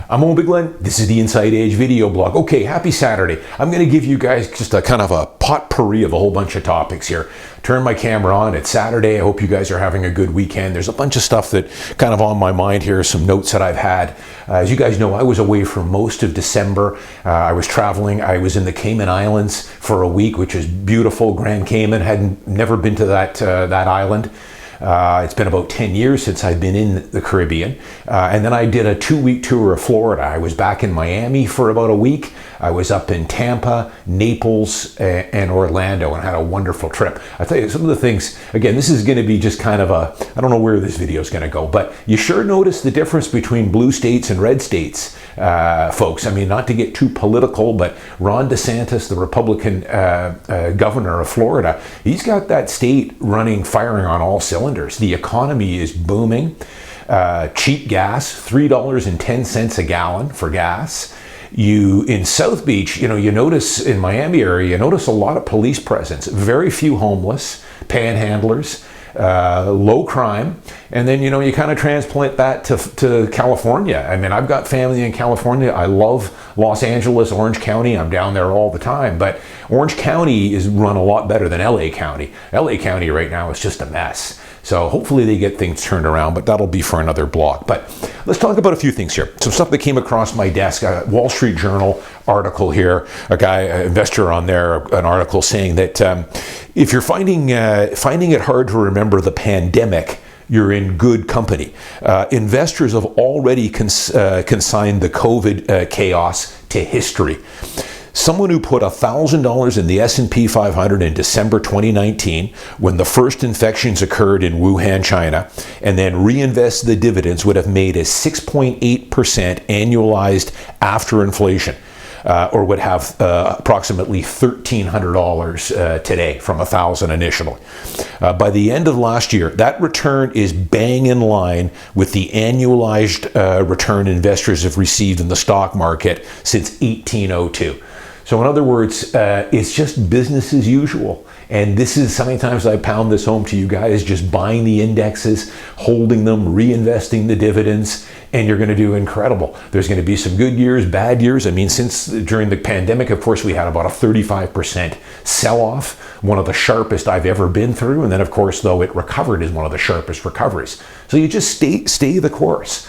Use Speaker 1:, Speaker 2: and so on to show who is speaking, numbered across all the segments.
Speaker 1: I'm Owen Bigland. This is the Inside Edge video blog. Okay, happy Saturday. I'm going to give you guys just a kind of a potpourri of a whole bunch of topics here. Turn my camera on. It's Saturday. I hope you guys are having a good weekend. There's a bunch of stuff that kind of on my mind here, some notes that I've had. As you guys know, I was away for most of December. I was traveling. I was in the Cayman Islands for a week, which is beautiful. Grand Cayman. Had never been to that island. It's been about 10 years since I've been in the Caribbean. And then I did a 2-week tour of Florida. I was back in Miami for about a week. I was up in Tampa, Naples, and Orlando, and had a wonderful trip. I tell you, some of the things, again, this is going to be just kind of a, I don't know where this video is going to go, but you sure notice the difference between blue states and red states, folks. I mean, not to get too political, but Ron DeSantis, the Republican governor of Florida, he's got that state firing on all cylinders. The economy is booming. Cheap gas, $3.10 a gallon for gas. In South Beach, you notice in Miami area, you notice a lot of police presence, very few homeless, panhandlers, low crime. And then, you kind of transplant that to California. I mean, I've got family in California. I love Los Angeles, Orange County. I'm down there all the time. But Orange County is run a lot better than LA County. LA County right now is just a mess. So hopefully they get things turned around, but that'll be for another blog. But let's talk about a few things here. Some stuff that came across my desk, a Wall Street Journal article here, an investor on there, an article saying that if you're finding it hard to remember the pandemic, you're in good company. Investors have already consigned the COVID chaos to history. Someone who put $1,000 in the S&P 500 in December 2019, when the first infections occurred in Wuhan, China, and then reinvested the dividends, would have made a 6.8% annualized after inflation, or would have approximately $1,300 today from $1,000 initially. By the end of last year, that return is bang in line with the annualized return investors have received in the stock market since 1802. So in other words, it's just business as usual. And this is, so many times I pound this home to you guys, just buying the indexes, holding them, reinvesting the dividends, and you're going to do incredible. There's going to be some good years, bad years. I mean, since during the pandemic, of course, we had about a 35% sell-off, one of the sharpest I've ever been through. And then, of course, though, it recovered is one of the sharpest recoveries. So you just stay the course.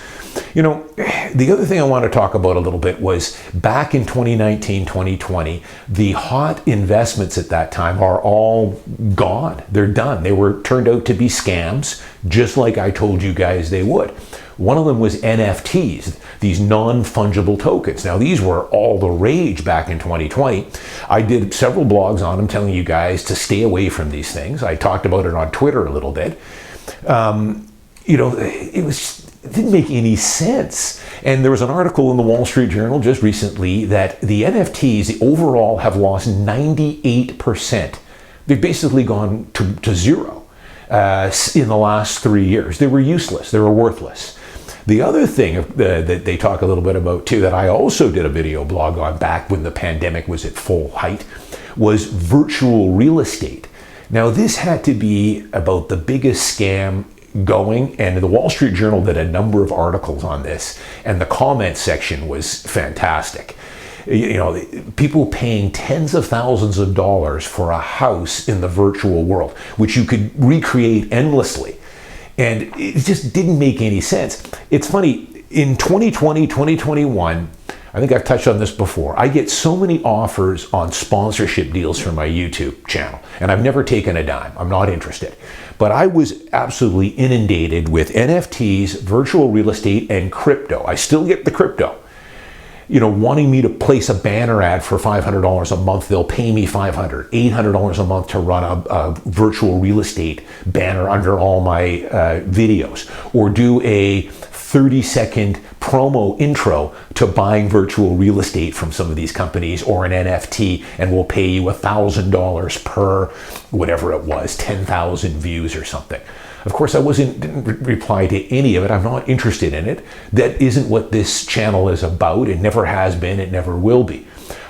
Speaker 1: The other thing I want to talk about a little bit was back in 2019, 2020, the hot investments at that time are all gone. They're done. They were turned out to be scams, just like I told you guys they would. One of them was NFTs, these non-fungible tokens. Now, these were all the rage back in 2020. I did several blogs on them telling you guys to stay away from these things. I talked about it on Twitter a little bit. It didn't make any sense. And there was an article in the Wall Street Journal just recently that the NFTs overall have lost 98%. They've basically gone to zero in the last 3 years. They were useless. They were worthless. The other thing that they talk a little bit about too, that I also did a video blog on back when the pandemic was at full height, was virtual real estate. Now, this had to be about the biggest scam going, and the Wall Street Journal did a number of articles on this, and the comment section was fantastic. People paying tens of thousands of dollars for a house in the virtual world, which you could recreate endlessly. And it just didn't make any sense. It's funny, in 2020, 2021, I think I've touched on this before, I get so many offers on sponsorship deals for my YouTube channel, and I've never taken a dime. I'm not interested. But I was absolutely inundated with NFTs, virtual real estate, and crypto. I still get the crypto. Wanting me to place a banner ad for $500 a month, they'll pay me $500, $800 a month to run a virtual real estate banner under all my videos, or do a 30-second promo intro to buying virtual real estate from some of these companies, or an NFT, and we'll pay you $1,000 per whatever it was, 10,000 views or something. Of course, didn't reply to any of it. I'm not interested in it. That isn't what this channel is about. It never has been. It never will be.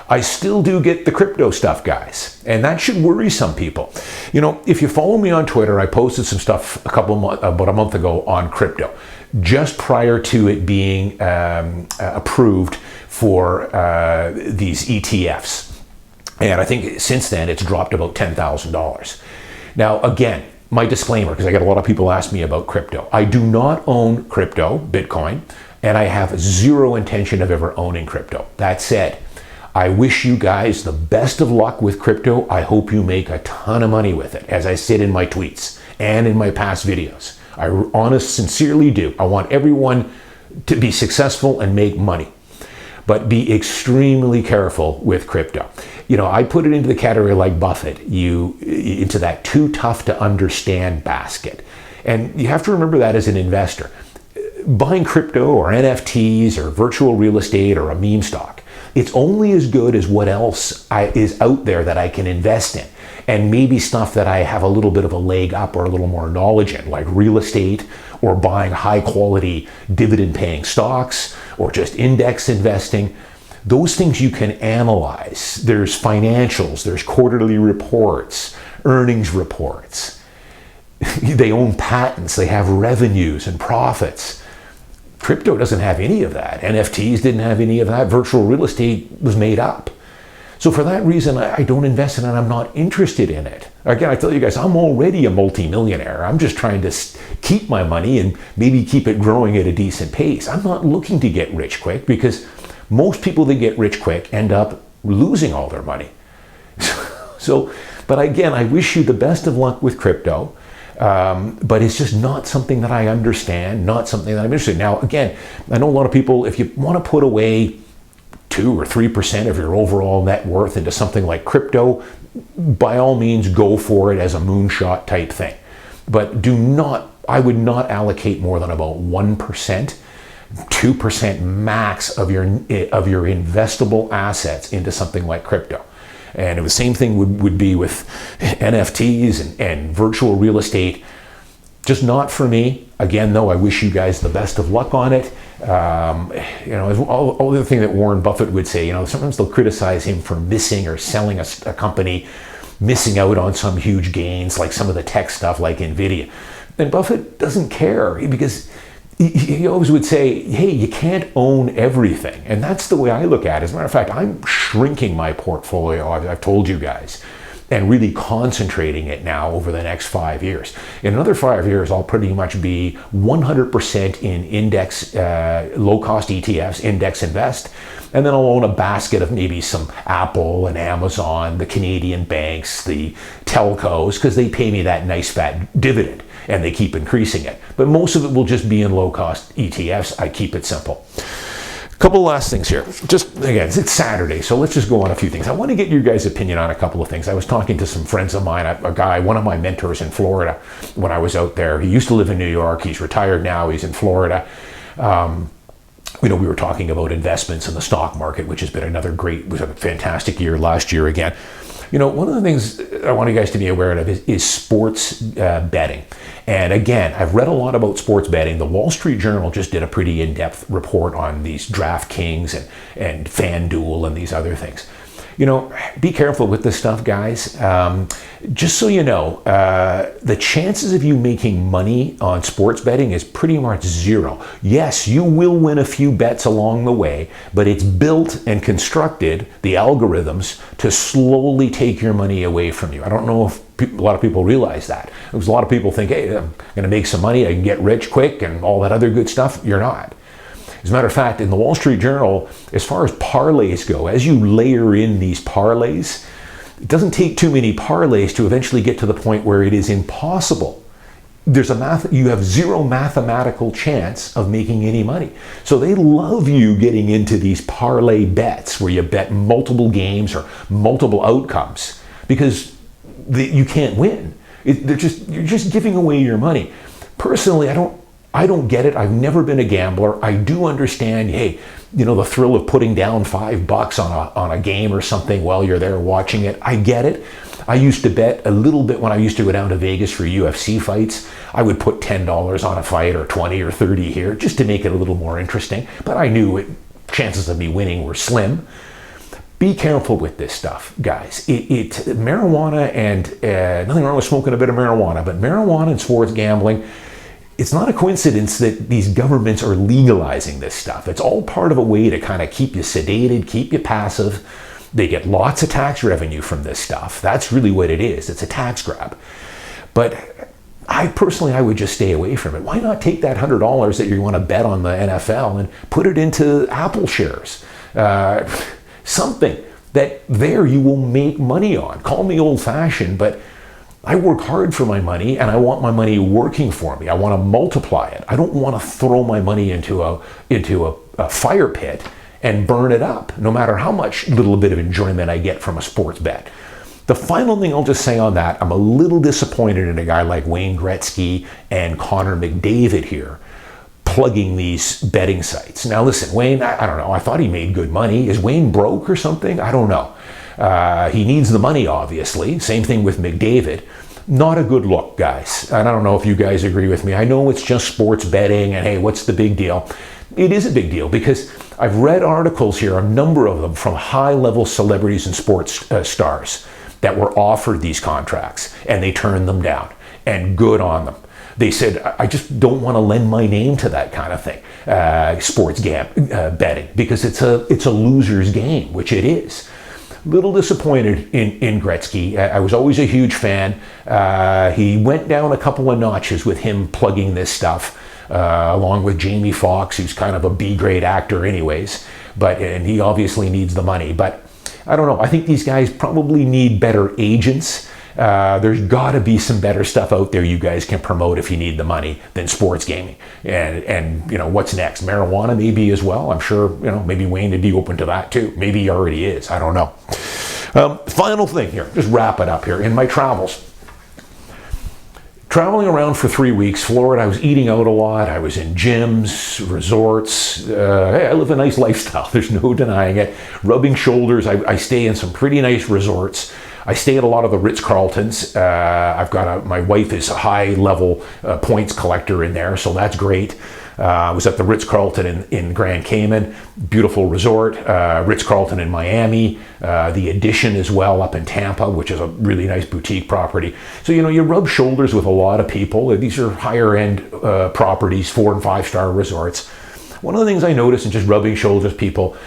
Speaker 1: I still do get the crypto stuff, guys, and that should worry some people. If you follow me on Twitter, I posted some stuff about a month ago on crypto. just prior to it being approved for these ETFs. And I think since then it's dropped about $10,000. Now, again, my disclaimer, because I get a lot of people ask me about crypto. I do not own crypto, Bitcoin, and I have zero intention of ever owning crypto. That said, I wish you guys the best of luck with crypto. I hope you make a ton of money with it, as I said in my tweets and in my past videos. I sincerely do. I want everyone to be successful and make money. But be extremely careful with crypto. You know, I put it into the category like Buffett, into that too tough to understand basket. And you have to remember that as an investor. Buying crypto or NFTs or virtual real estate or a meme stock, it's only as good as what else is out there that I can invest in. And maybe stuff that I have a little bit of a leg up or a little more knowledge in, like real estate or buying high quality dividend paying stocks or just index investing. Those things you can analyze. There's financials, there's quarterly reports, earnings reports. They own patents, they have revenues and profits. Crypto doesn't have any of that. NFTs didn't have any of that. Virtual real estate was made up. So for that reason, I don't invest in it and I'm not interested in it. Again, I tell you guys, I'm already a multimillionaire. I'm just trying to keep my money and maybe keep it growing at a decent pace. I'm not looking to get rich quick, because most people that get rich quick end up losing all their money. But again, I wish you the best of luck with crypto. But it's just not something that I understand, not something that I'm interested in. Now, again, I know a lot of people, if you want to put away 2 or 3% of your overall net worth into something like crypto, by all means go for it as a moonshot type thing. But I would not allocate more than about 1%, 2% max of your investable assets into something like crypto. And the same thing would be with NFTs and virtual real estate. Just not for me. Again, though, I wish you guys the best of luck on it. All the thing that Warren Buffett would say, sometimes they'll criticize him for missing or selling a company, missing out on some huge gains, like some of the tech stuff like Nvidia. And Buffett doesn't care, because he always would say, hey, you can't own everything. And that's the way I look at it. As a matter of fact, I'm shrinking my portfolio, I've told you guys, and really concentrating it now over the next 5 years. In another 5 years, I'll pretty much be 100% in index, low-cost ETFs, index invest, and then I'll own a basket of maybe some Apple and Amazon, the Canadian banks, the telcos, because they pay me that nice fat dividend, and they keep increasing it. But most of it will just be in low-cost ETFs. I keep it simple. A couple last things here. Just, again, it's Saturday, so let's just go on a few things. I want to get your guys' opinion on a couple of things. I was talking to some friends of mine, a guy, one of my mentors in Florida when I was out there. He used to live in New York. He's retired now. He's in Florida. We were talking about investments in the stock market, which has been was a fantastic year last year again. One of the things I want you guys to be aware of is sports betting. And again, I've read a lot about sports betting. The Wall Street Journal just did a pretty in-depth report on these DraftKings and FanDuel and these other things. Be careful with this stuff, guys. Just so you know, the chances of you making money on sports betting is pretty much zero. Yes, you will win a few bets along the way, but it's built and constructed, the algorithms, to slowly take your money away from you. I don't know if a lot of people realize that. Because a lot of people think, hey, I'm going to make some money, I can get rich quick, and all that other good stuff. You're not. As a matter of fact, in the Wall Street Journal, as far as parlays go, as you layer in these parlays, it doesn't take too many parlays to eventually get to the point where it is impossible. You have zero mathematical chance of making any money. So they love you getting into these parlay bets where you bet multiple games or multiple outcomes, because you can't win. You're just giving away your money. Personally, I don't get it. I've never been a gambler. I do understand, hey, the thrill of putting down $5 on a game or something while you're there watching it. I get it. I used to bet a little bit when I used to go down to Vegas for UFC fights. I would put $10 on a fight, or 20 or 30 here, just to make it a little more interesting. But I knew chances of me winning were slim. Be careful with this stuff, guys. Marijuana, and nothing wrong with smoking a bit of marijuana, but marijuana and sports gambling, it's not a coincidence that these governments are legalizing this stuff. It's all part of a way to kind of keep you sedated, keep you passive. They get lots of tax revenue from this stuff. That's really what it is. It's a tax grab. But I would just stay away from it. Why not take that $100 that you want to bet on the NFL and put it into Apple shares? Something that there you will make money on. Call me old-fashioned, but I work hard for my money, and I want my money working for me. I want to multiply it. I don't want to throw my money into a fire pit and burn it up, no matter how much little bit of enjoyment I get from a sports bet. The final thing I'll just say on that, I'm a little disappointed in a guy like Wayne Gretzky and Connor McDavid here plugging these betting sites. Now listen, Wayne, I don't know, I thought he made good money. Is Wayne broke or something? I don't know. He needs the money, obviously. Same thing with McDavid. Not a good look, guys. And I don't know if you guys agree with me. I know it's just sports betting and hey, what's the big deal? It is a big deal because I've read articles here, a number of them from high-level celebrities and sports stars that were offered these contracts and they turned them down, and good on them. They said, I just don't want to lend my name to that kind of thing, sports betting, because it's a loser's game, which it is. Little disappointed in Gretzky. I was always a huge fan. He went down a couple of notches with him plugging this stuff, along with Jamie Foxx, who's kind of a B-grade actor anyways, and he obviously needs the money. But I don't know. I think these guys probably need better agents. There's got to be some better stuff out there you guys can promote if you need the money than sports gaming. And you know, what's next? Marijuana maybe as well. I'm sure, you know, maybe Wayne would be open to that too. Maybe he already is. I don't know. Final thing here, just wrap it up here. In my travels, traveling around for 3 weeks, Florida, I was eating out a lot. I was in gyms, resorts. Hey, I live a nice lifestyle. There's no denying it. Rubbing shoulders. I stay in some pretty nice resorts. I stay at a lot of the Ritz-Carltons. I've got my wife is a high-level points collector in there, so that's great. I was at the Ritz-Carlton in Grand Cayman, beautiful resort. Ritz-Carlton in Miami, the Edition as well up in Tampa, which is a really nice boutique property. So, you know, you rub shoulders with a lot of people. These are higher-end properties, 4- and 5-star resorts. One of the things I notice in just rubbing shoulders with people,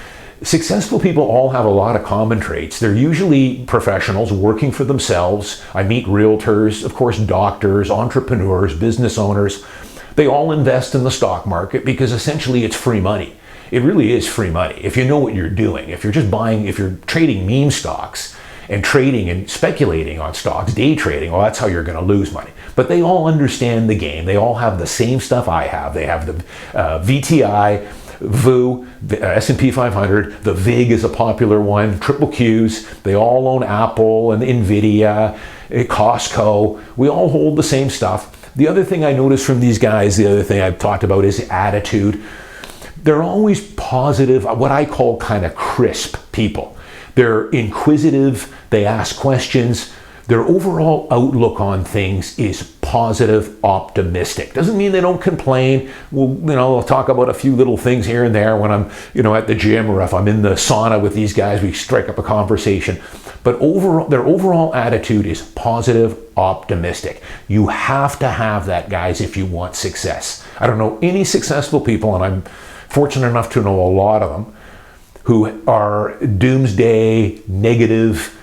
Speaker 1: successful people all have a lot of common traits. They're usually professionals working for themselves. I meet realtors, of course, doctors, entrepreneurs, business owners. They all invest in the stock market because essentially it's free money. It really is free money if you know what you're doing. If you're just buying, if you're trading meme stocks and trading and speculating on stocks, day trading, well, that's how you're going to lose money. But they all understand the game. They all have the same stuff I have. They have the VTI, VU, the S&P 500, the VIG is a popular one, triple Qs, they all own Apple and Nvidia, Costco, we all hold the same stuff. The other thing I noticed from these guys, the other thing I've talked about is attitude. They're always positive, what I call kind of crisp people. They're inquisitive, they ask questions. Their overall outlook on things is positive, optimistic. Doesn't mean they don't complain. Well, you know, I'll talk about a few little things here and there when I'm, you know, at the gym, or if I'm in the sauna with these guys, we strike up a conversation. But overall, their overall attitude is positive, optimistic. You have to have that, guys, if you want success. I don't know any successful people, and I'm fortunate enough to know a lot of them, who are doomsday, negative,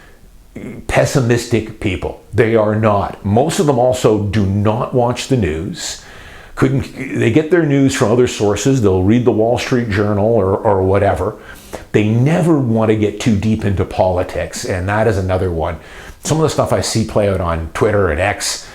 Speaker 1: pessimistic people. They are not. Most of them also do not watch the news. They get their news from other sources. They'll read the Wall Street Journal or whatever. They never want to get too deep into politics, and that is another one. Some of the stuff I see play out on Twitter and X,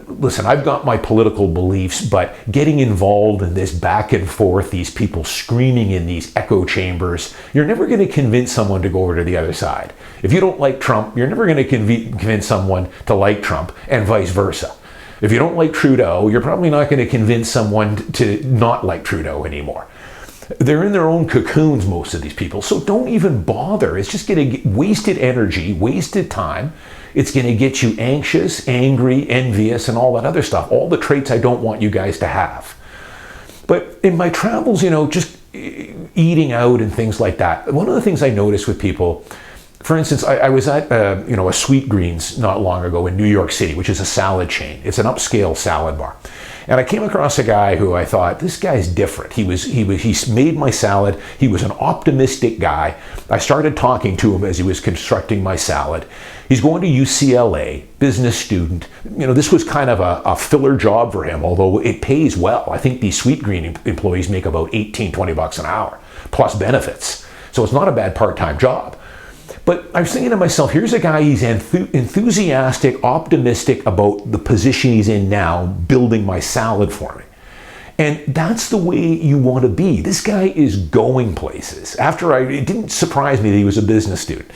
Speaker 1: listen, I've got my political beliefs, but getting involved in this back and forth, these people screaming in these echo chambers, you're never going to convince someone to go over to the other side. If you don't like Trump, you're never going to convince someone to like Trump, and vice versa. If you don't like Trudeau, you're probably not going to convince someone to not like Trudeau anymore. They're in their own cocoons, most of these people, so don't even bother. It's just going to get wasted energy, wasted time. It's going to get you anxious, angry, envious, and all that other stuff. All the traits I don't want you guys to have. But in my travels, you know, just eating out and things like that, one of the things I noticed with people, for instance, I was at a Sweet Greens not long ago in New York City, which is a salad chain. It's an upscale salad bar. And I came across a guy who I thought, this guy's different. He made my salad. He was an optimistic guy. I started talking to him as he was constructing my salad. He's going to UCLA, business student. This was kind of a filler job for him, although it pays well. I think these Sweetgreen employees make about $18-20 an hour, plus benefits. So it's not a bad part-time job. But I was thinking to myself, here's a guy, he's enthusiastic, optimistic about the position he's in now, building my salad for me. And that's the way you want to be. This guy is going places. It didn't surprise me that he was a business student.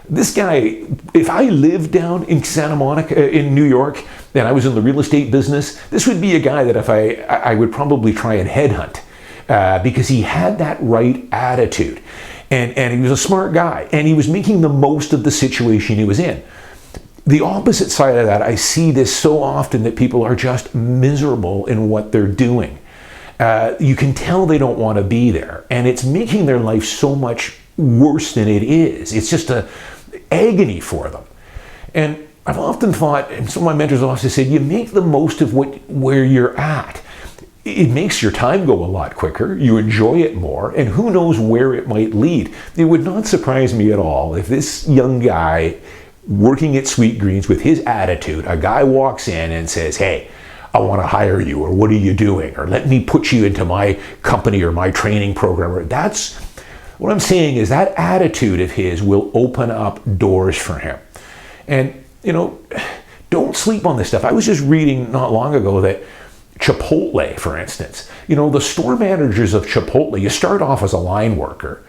Speaker 1: This guy, if I lived down in Santa Monica, in New York, and I was in the real estate business, this would be a guy that I would probably try and headhunt because he had that right attitude. And he was a smart guy, and he was making the most of the situation he was in. The opposite side of that, I see this so often that people are just miserable in what they're doing. You can tell they don't want to be there, and it's making their life so much worse than it is. It's just an agony for them. And I've often thought, and some of my mentors also said, you make the most of where you're at. It makes your time go a lot quicker, you enjoy it more, and who knows where it might lead. It would not surprise me at all if this young guy working at Sweetgreens with his attitude, a guy walks in and says, hey, I want to hire you, or what are you doing, or let me put you into my company or my training program. That's what I'm saying, is that attitude of his will open up doors for him. And, don't sleep on this stuff. I was just reading not long ago that Chipotle, for instance, the store managers of Chipotle, you start off as a line worker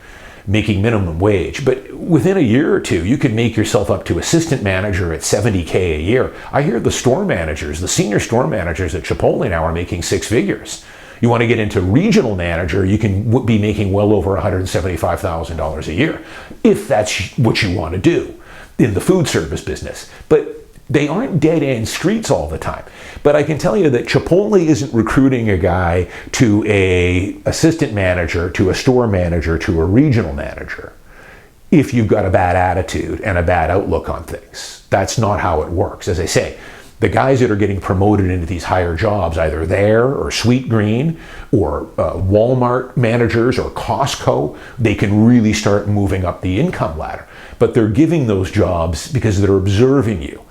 Speaker 1: making minimum wage, but within a year or two, you can make yourself up to assistant manager at $70K a year. I hear the store managers, the senior store managers at Chipotle now are making six figures. You want to get into regional manager, you can be making well over $175,000 a year, if that's what you want to do in the food service business. But they aren't dead-end streets all the time. But I can tell you that Chipotle isn't recruiting a guy to a assistant manager, to a store manager, to a regional manager if you've got a bad attitude and a bad outlook on things. That's not how it works. As I say, the guys that are getting promoted into these higher jobs, either there or Sweetgreen or Walmart managers or Costco, they can really start moving up the income ladder. But they're giving those jobs because they're observing you.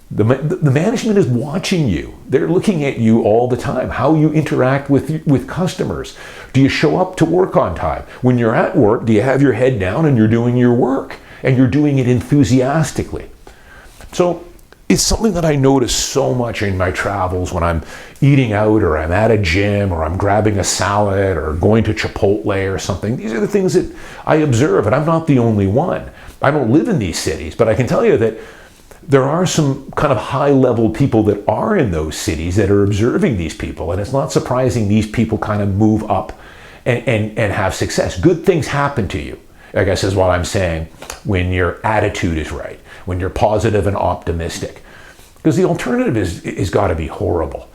Speaker 1: The management is watching you. They're looking at you all the time, how you interact with customers. Do you show up to work on time? When you're at work, do you have your head down and you're doing your work and you're doing it enthusiastically? So it's something that I notice so much in my travels when I'm eating out or I'm at a gym or I'm grabbing a salad or going to Chipotle or something. These are the things that I observe, and I'm not the only one. I don't live in these cities, but I can tell you that there are some kind of high-level people that are in those cities that are observing these people, and it's not surprising these people kind of move up and have success. Good things happen to you, I guess is what I'm saying, when your attitude is right, when you're positive and optimistic. Because the alternative is got to be horrible.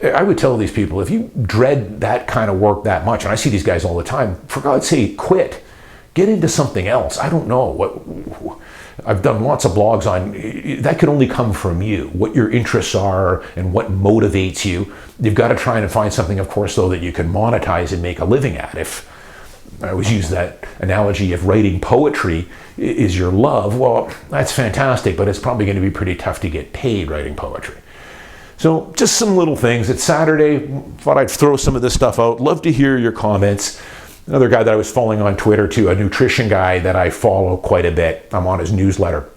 Speaker 1: I would tell these people, if you dread that kind of work that much, and I see these guys all the time, for God's sake, quit. Get into something else. I don't know. I've done lots of blogs on that. Could only come from you, what your interests are and what motivates you. You've got to try and find something, of course, though, that you can monetize and make a living at. If I always use that analogy, if writing poetry is your love, well, that's fantastic, but it's probably going to be pretty tough to get paid writing poetry. So just some little things. It's Saturday. Thought I'd throw some of this stuff out. Love to hear your comments. Another guy that I was following on Twitter too, a nutrition guy that I follow quite a bit. I'm on his newsletter.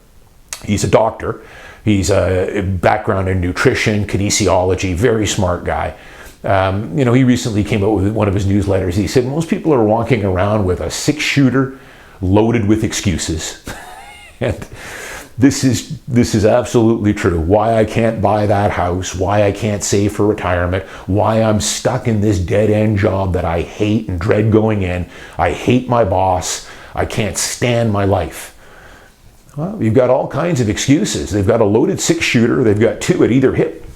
Speaker 1: He's a doctor. He's a background in nutrition, kinesiology, very smart guy. He recently came out with one of his newsletters. He said most people are walking around with a 6-shooter loaded with excuses. And this is absolutely true. Why I can't buy that house, why I can't save for retirement, why I'm stuck in this dead-end job that I hate and dread going in. I hate my boss. I can't stand my life. Well, you've got all kinds of excuses. They've got a loaded 6-shooter. They've got 2 at either hip.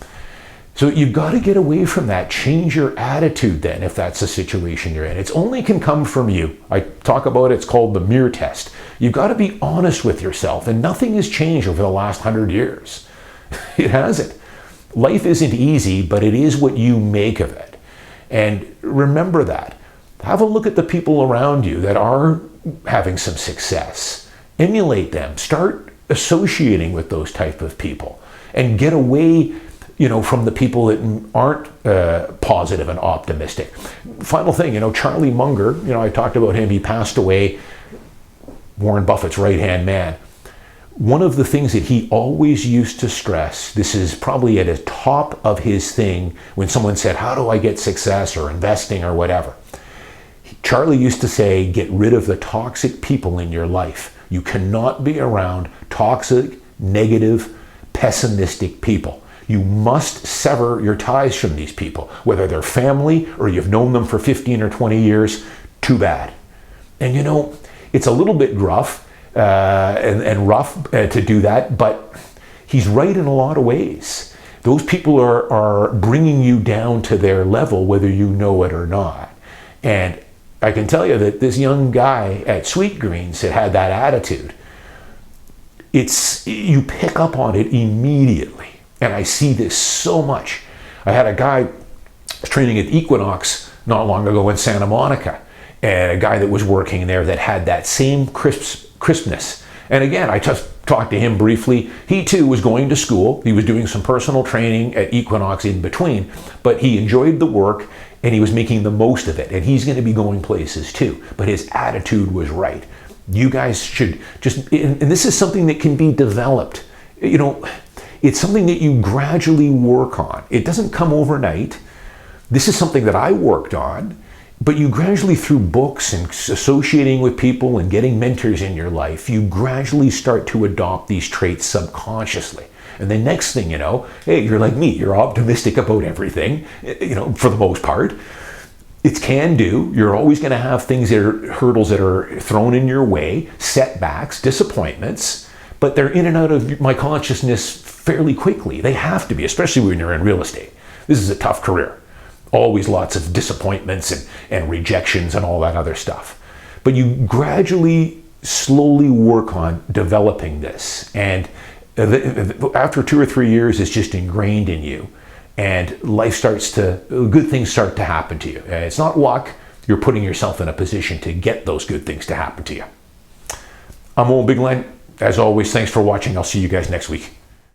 Speaker 1: So you've got to get away from that. Change your attitude then, if that's the situation you're in. It only can come from you. I talk about it. It's called the mirror test. You've got to be honest with yourself, and nothing has changed over the last 100 years. It hasn't. Life isn't easy, but it is what you make of it. And remember that. Have a look at the people around you that are having some success. Emulate them. Start associating with those type of people and get away, from the people that aren't positive and optimistic. Final thing, Charlie Munger, I talked about him. He passed away, Warren Buffett's right-hand man. One of the things that he always used to stress, this is probably at the top of his thing when someone said, how do I get success or investing or whatever? Charlie used to say, get rid of the toxic people in your life. You cannot be around toxic, negative, pessimistic people. You must sever your ties from these people, whether they're family or you've known them for 15 or 20 years, too bad. And it's a little bit gruff and rough to do that, but he's right in a lot of ways. Those people are bringing you down to their level, whether you know it or not. And I can tell you that this young guy at Sweet Greens that had that attitude, you pick up on it immediately. And I see this so much. I had a guy training at Equinox not long ago in Santa Monica, and a guy that was working there that had that same crispness. And again, I just talked to him briefly. He too was going to school. He was doing some personal training at Equinox in between, but he enjoyed the work and he was making the most of it. And he's going to be going places too. But his attitude was right. You guys should just, and this is something that can be developed. It's something that you gradually work on. It doesn't come overnight. This is something that I worked on. But you gradually, through books and associating with people and getting mentors in your life, you gradually start to adopt these traits subconsciously. And the next thing you know, hey, you're like me, you're optimistic about everything, for the most part. It's can do. You're always going to have things that are hurdles that are thrown in your way, setbacks, disappointments, but they're in and out of my consciousness fairly quickly. They have to be, especially when you're in real estate. This is a tough career. Always lots of disappointments and rejections and all that other stuff. But you gradually, slowly work on developing this. And after 2 or 3 years, it's just ingrained in you. And good things start to happen to you. It's not luck. You're putting yourself in a position to get those good things to happen to you. I'm Owen Bigland. As always, thanks for watching. I'll see you guys next week.